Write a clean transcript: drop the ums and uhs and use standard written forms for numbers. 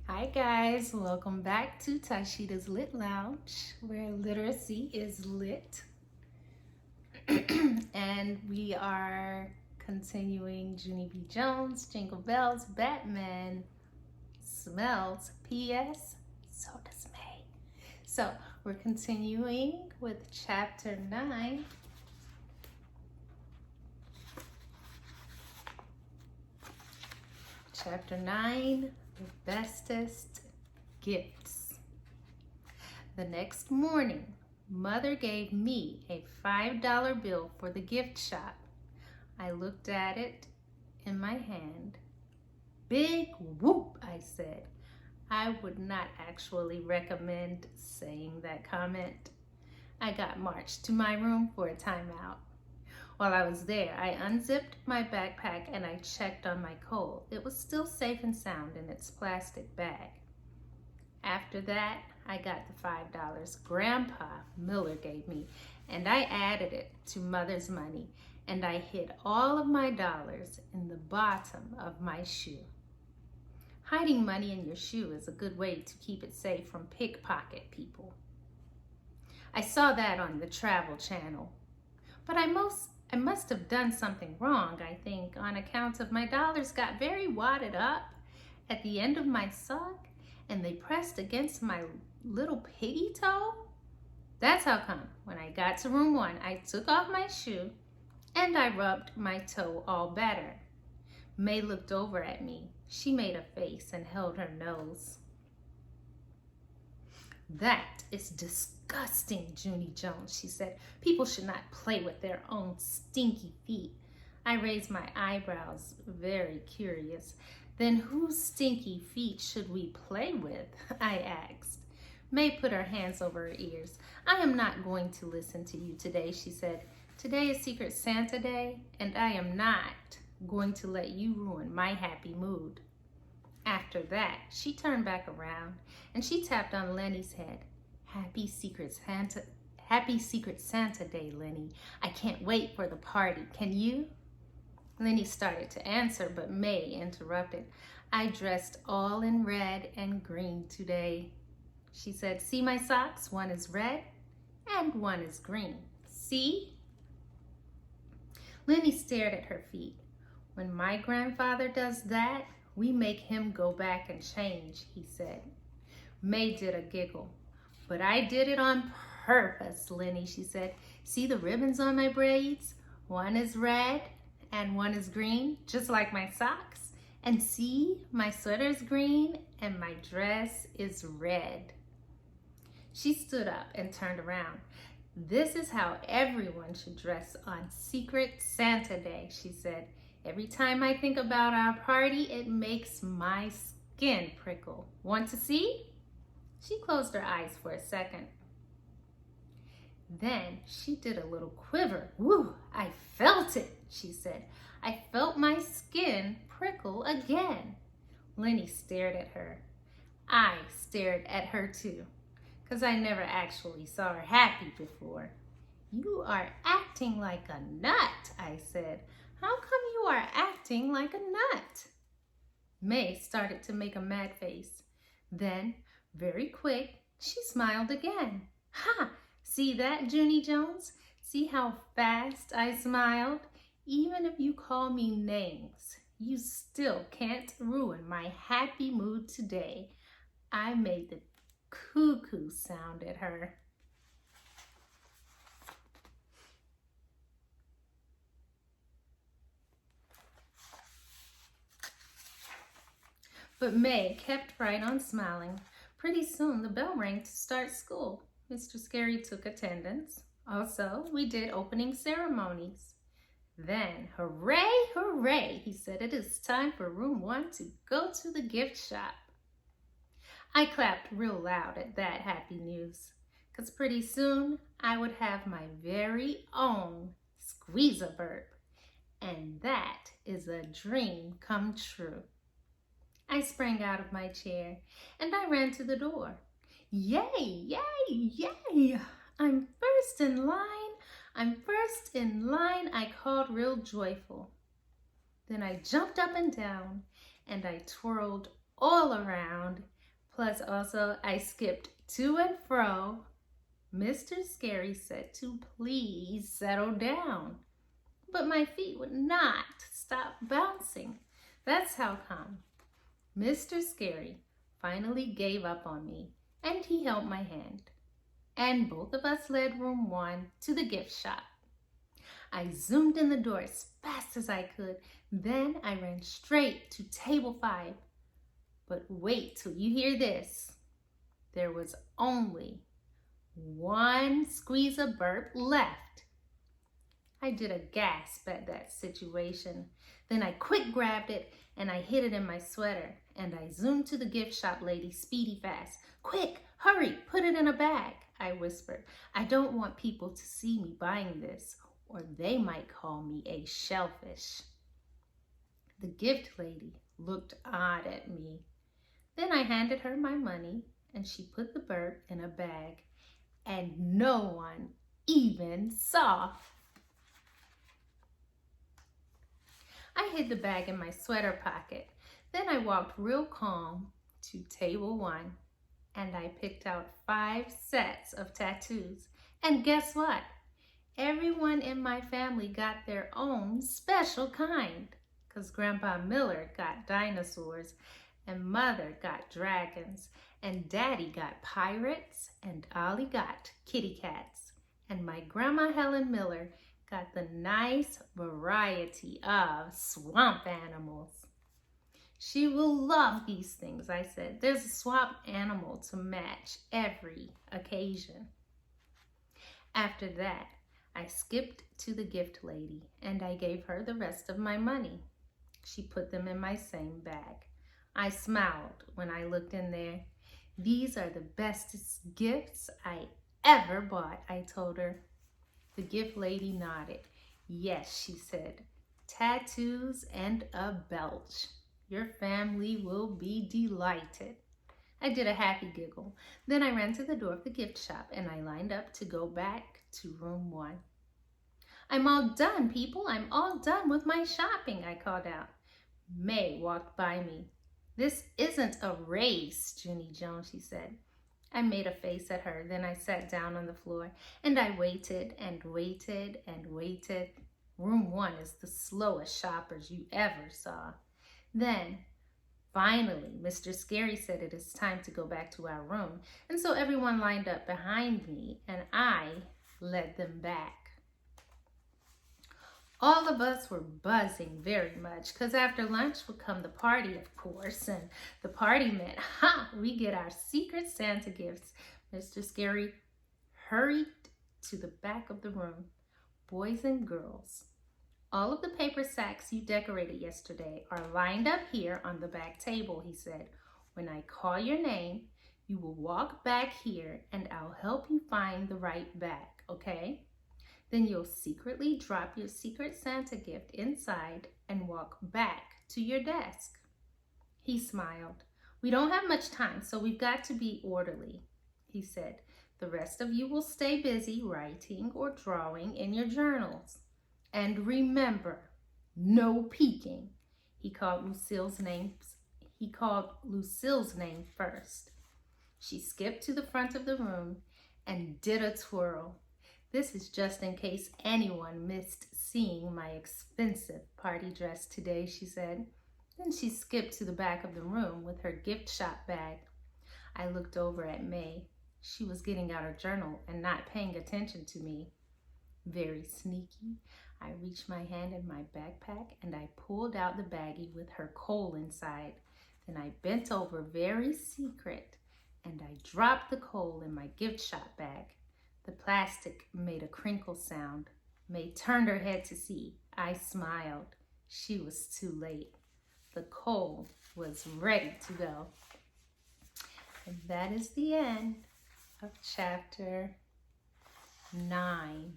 Hi guys, welcome back to Tashida's Lit Lounge, where literacy is lit. And we are continuing Junie B. Jones, Jingle Bells, Batman, Smells, P.S. So does May. So we're continuing with chapter 9. Chapter 9, the bestest gifts. The next morning, Mother gave me a $5 bill for the gift shop. I looked at it in my hand. Big whoop, I said. I would not actually recommend saying that comment. I got marched to my room for a timeout. While I was there, I unzipped my backpack and I checked on my coal. It was still safe and sound in its plastic bag. After that, I got the $5 Grandpa Miller gave me, and I added it to Mother's money, and I hid all of my dollars in the bottom of my shoe. Hiding money in your shoe is a good way to keep it safe from pickpocket people. I saw that on the Travel Channel, but I must have done something wrong, I think, on account of my dollars got very wadded up at the end of my sock and they pressed against my little piggy toe. That's how come when I got to room 1, I took off my shoe and I rubbed my toe all better. May looked over at me. She made a face and held her nose. That is disgusting, Junie Jones, she said. People should not play with their own stinky feet. I raised my eyebrows, very curious. Then whose stinky feet should we play with? I asked. May put her hands over her ears. I am not going to listen to you today, she said. Today is Secret Santa Day, and I am not going to let you ruin my happy mood. After that, she turned back around and she tapped on Lenny's head. Happy Secret Santa Day, Lenny. I can't wait for the party. Can you? Lenny started to answer, but May interrupted. I dressed all in red and green today. She said, see my socks? One is red and one is green. See? Lenny stared at her feet. When my grandfather does that, we make him go back and change, he said. May did a giggle. But I did it on purpose, Lenny, she said. See the ribbons on my braids? One is red and one is green, just like my socks. And see, my sweater's green and my dress is red. She stood up and turned around. This is how everyone should dress on Secret Santa Day, she said. Every time I think about our party, it makes my skin prickle. Want to see? She closed her eyes for a second. Then she did a little quiver. Woo, I felt it, she said. I felt my skin prickle again. Lenny stared at her. I stared at her too, because I never actually saw her happy before. You are acting like a nut, I said. How come you are acting like a nut? May started to make a mad face. Then, very quick, she smiled again. Ha! See that, Junie Jones? See how fast I smiled? Even if you call me names, you still can't ruin my happy mood today. I made the cuckoo sound at her. But May kept right on smiling. Pretty soon the bell rang to start school. Mr. Scary took attendance. Also, we did opening ceremonies. Then, hooray, hooray, he said, it is time for room 1 to go to the gift shop. I clapped real loud at that happy news, because pretty soon I would have my very own Squeeze-A-Burp. And that is a dream come true. I sprang out of my chair and I ran to the door. Yay, yay, yay! I'm first in line. I'm first in line, I called real joyful. Then I jumped up and down and I twirled all around Plus also I skipped to and fro. Mr. Scary said to please settle down, but my feet would not stop bouncing. That's how come Mr. Scary finally gave up on me, and he held my hand, and both of us led room 1 to the gift shop. I zoomed in the door as fast as I could. Then I ran straight to table 5. But wait till you hear this. There was only 1 squeeze a burp left. I did a gasp at that situation. Then I quick grabbed it and I hid it in my sweater, and I zoomed to the gift shop lady speedy fast. Quick, hurry, put it in a bag, I whispered. I don't want people to see me buying this, or they might call me a shellfish. The gift lady looked odd at me. Then I handed her my money, and she put the burp in a bag, and no one even saw. I hid the bag in my sweater pocket. Then I walked real calm to table 1, and I picked out 5 sets of tattoos. And guess what? Everyone in my family got their own special kind, because Grandpa Miller got dinosaurs, and Mother got dragons, and Daddy got pirates, and Ollie got kitty cats, and my Grandma Helen Miller got the nice variety of swamp animals. She will love these things, I said. There's a swamp animal to match every occasion. After that, I skipped to the gift lady, and I gave her the rest of my money. She put them in my same bag. I smiled when I looked in there. These are the bestest gifts I ever bought, I told her. The gift lady nodded. Yes, she said, tattoos and a belch. Your family will be delighted. I did a happy giggle. Then I ran to the door of the gift shop and I lined up to go back to room 1. I'm all done, people. I'm all done with my shopping, I called out. May walked by me. This isn't a race, Junie Jones, she said. I made a face at her, then I sat down on the floor, and I waited and waited and waited. Room 1 is the slowest shoppers you ever saw. Then, finally, Mr. Scary said it is time to go back to our room, and so everyone lined up behind me, and I led them back. All of us were buzzing very much, because after lunch would come the party, of course, and the party meant, we get our secret Santa gifts. Mr. Scary hurried to the back of the room. Boys and girls, all of the paper sacks you decorated yesterday are lined up here on the back table, he said. When I call your name, you will walk back here, and I'll help you find the right bag, okay? Then you'll secretly drop your secret Santa gift inside and walk back to your desk. He smiled. We don't have much time, so we've got to be orderly, he said. The rest of you will stay busy writing or drawing in your journals. And remember, no peeking. He called Lucille's name first. She skipped to the front of the room and did a twirl. This is just in case anyone missed seeing my expensive party dress today, she said. Then she skipped to the back of the room with her gift shop bag. I looked over at May. She was getting out her journal and not paying attention to me. Very sneaky, I reached my hand in my backpack and I pulled out the baggie with her coal inside. Then I bent over very secret and I dropped the coal in my gift shop bag. The plastic made a crinkle sound. May turned her head to see. I smiled. She was too late. The coal was ready to go. And that is the end of chapter 9.